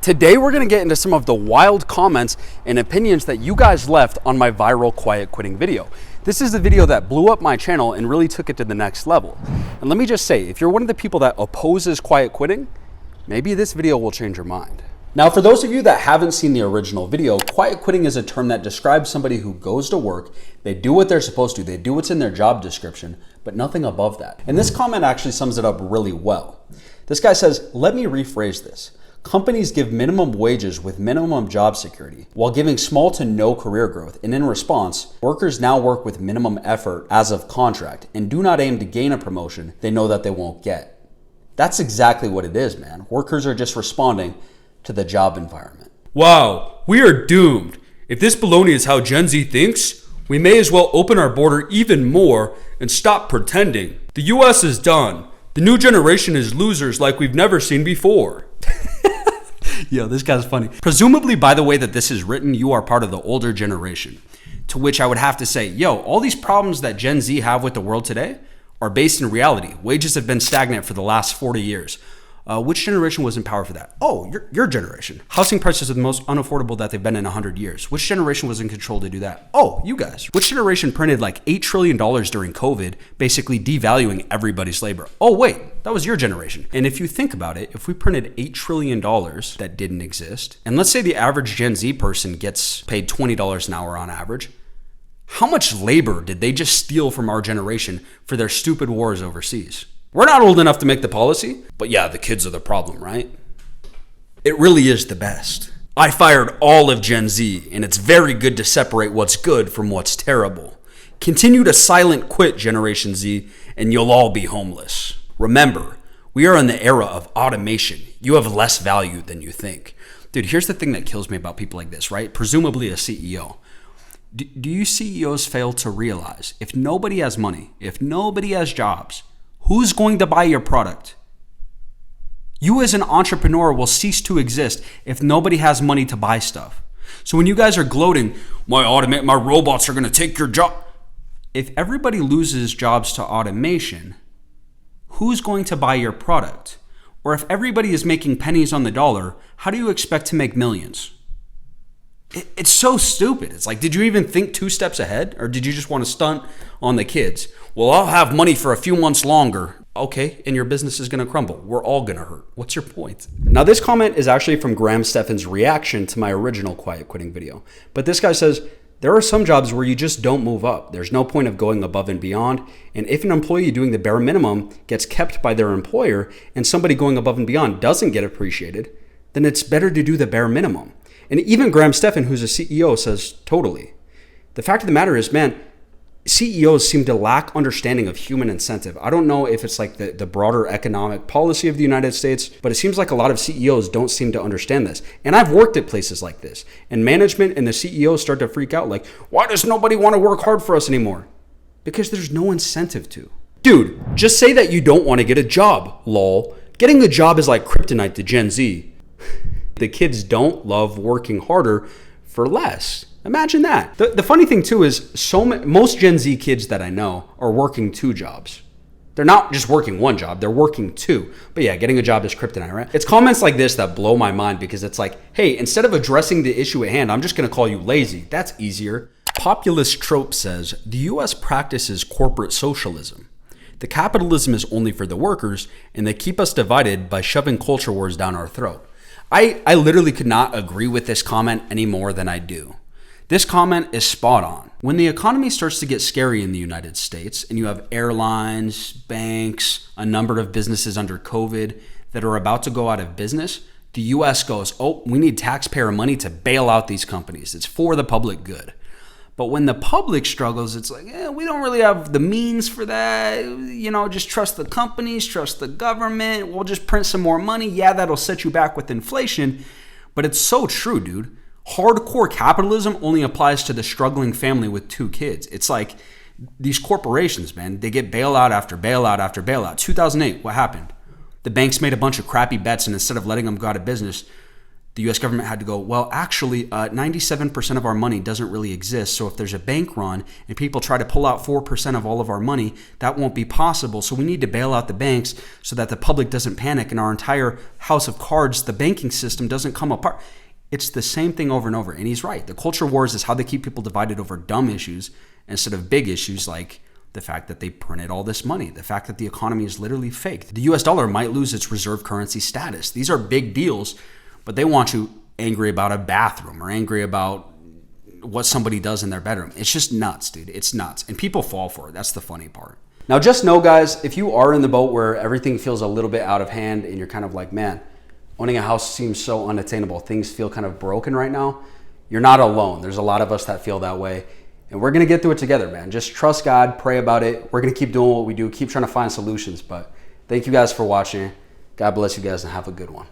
Today we're going to get into some of the wild comments and opinions that you guys left on my viral quiet quitting video. This is the video that blew up my channel and really took it to the next level. And let me just say, if you're one of the people that opposes quiet quitting, maybe this video will change your mind. Now, for those of you that haven't seen the original video, quiet quitting is a term that describes somebody who goes to work, they do what they're supposed to, they do what's in their job description, but nothing above that. And this comment actually sums it up really well. This guy says, let me rephrase this. Companies give minimum wages with minimum job security while giving small to no career growth. And in response, workers now work with minimum effort as of contract and do not aim to gain a promotion they know that they won't get. That's exactly what it is, man. Workers are just responding to the job environment. Wow, we are doomed. If this baloney is how Gen Z thinks, we may as well open our border even more and stop pretending. The US is done. The new generation is losers like we've never seen before. Yo, this guy's funny. Presumably, by the way that this is written, you are part of the older generation. To which I would have to say, yo, all these problems that Gen Z have with the world today are based in reality. Wages have been stagnant for the last 40 years. Which generation was in power for that? Oh, your generation. Housing prices are the most unaffordable that they've been in 100 years. Which generation was in control to do that? Oh, you guys. Which generation printed like $8 trillion during COVID, basically devaluing everybody's labor? Oh, wait, that was your generation. And if you think about it, if we printed $8 trillion that didn't exist, and let's say the average Gen Z person gets paid $20 an hour on average, how much labor did they just steal from our generation for their stupid wars overseas? We're not old enough to make the policy, but yeah, the kids are the problem, right? It really is the best. I fired all of Gen Z, and it's very good to separate what's good from what's terrible. Continue to silent quit, Generation Z, and you'll all be homeless. Remember, we are in the era of automation. You have less value than you think. Dude, here's the thing that kills me about people like this, right? Presumably a CEO. Do you CEOs fail to realize if nobody has money, if nobody has jobs, who's going to buy your product? You as an entrepreneur will cease to exist if nobody has money to buy stuff. So when you guys are gloating, my robots are going to take your job. If everybody loses jobs to automation, who's going to buy your product? Or if everybody is making pennies on the dollar, how do you expect to make millions? It's so stupid. It's like, did you even think 2 steps ahead? Or did you just want to stunt on the kids? Well, I'll have money for a few months longer. Okay, and your business is going to crumble. We're all going to hurt. What's your point? Now, this comment is actually from Graham Stephan's reaction to my original quiet quitting video. But this guy says, there are some jobs where you just don't move up. There's no point of going above and beyond. And if an employee doing the bare minimum gets kept by their employer and somebody going above and beyond doesn't get appreciated, then it's better to do the bare minimum. And even Graham Stephan, who's a CEO, says totally. The fact of the matter is, man, CEOs seem to lack understanding of human incentive. I don't know if it's like the broader economic policy of the United States, but it seems like a lot of CEOs don't seem to understand this. And I've worked at places like this, and management and the CEOs start to freak out like, why does nobody want to work hard for us anymore? Because there's no incentive to. Dude, just say that you don't want to get a job, lol. Getting a job is like kryptonite to Gen Z. The kids don't love working harder for less. Imagine that. The funny thing too is most Gen Z kids that I know are working 2 jobs. They're not just working 1 job, they're working 2. But yeah, getting a job is kryptonite, right? It's comments like this that blow my mind because it's like, hey, instead of addressing the issue at hand, I'm just gonna call you lazy. That's easier. Populist Trope says, the US practices corporate socialism. The capitalism is only for the workers and they keep us divided by shoving culture wars down our throat. I literally could not agree with this comment any more than I do. This comment is spot on. When the economy starts to get scary in the United States and you have airlines, banks, a number of businesses under COVID that are about to go out of business, the US goes, oh, we need taxpayer money to bail out these companies. It's for the public good. But when the public struggles, it's like, we don't really have the means for that. Just trust the companies, trust the government. We'll just print some more money. Yeah, that'll set you back with inflation. But it's so true, dude. Hardcore capitalism only applies to the struggling family with 2 kids. It's like these corporations, man, they get bailout after bailout after bailout. 2008, what happened? The banks made a bunch of crappy bets, and instead of letting them go out of business, the US government had to go, well, actually, 97% of our money doesn't really exist. So if there's a bank run and people try to pull out 4% of all of our money, that won't be possible. So we need to bail out the banks so that the public doesn't panic and our entire house of cards, the banking system, doesn't come apart. It's the same thing over and over. And he's right. The culture wars is how they keep people divided over dumb issues instead of big issues like the fact that they printed all this money, the fact that the economy is literally fake. The US dollar might lose its reserve currency status. These are big deals, but they want you angry about a bathroom or angry about what somebody does in their bedroom. It's just nuts, dude. It's nuts. And people fall for it. That's the funny part. Now, just know, guys, if you are in the boat where everything feels a little bit out of hand and you're kind of like, man, owning a house seems so unattainable, things feel kind of broken right now, you're not alone. There's a lot of us that feel that way. And we're going to get through it together, man. Just trust God, pray about it. We're going to keep doing what we do, keep trying to find solutions. But thank you guys for watching. God bless you guys and have a good one.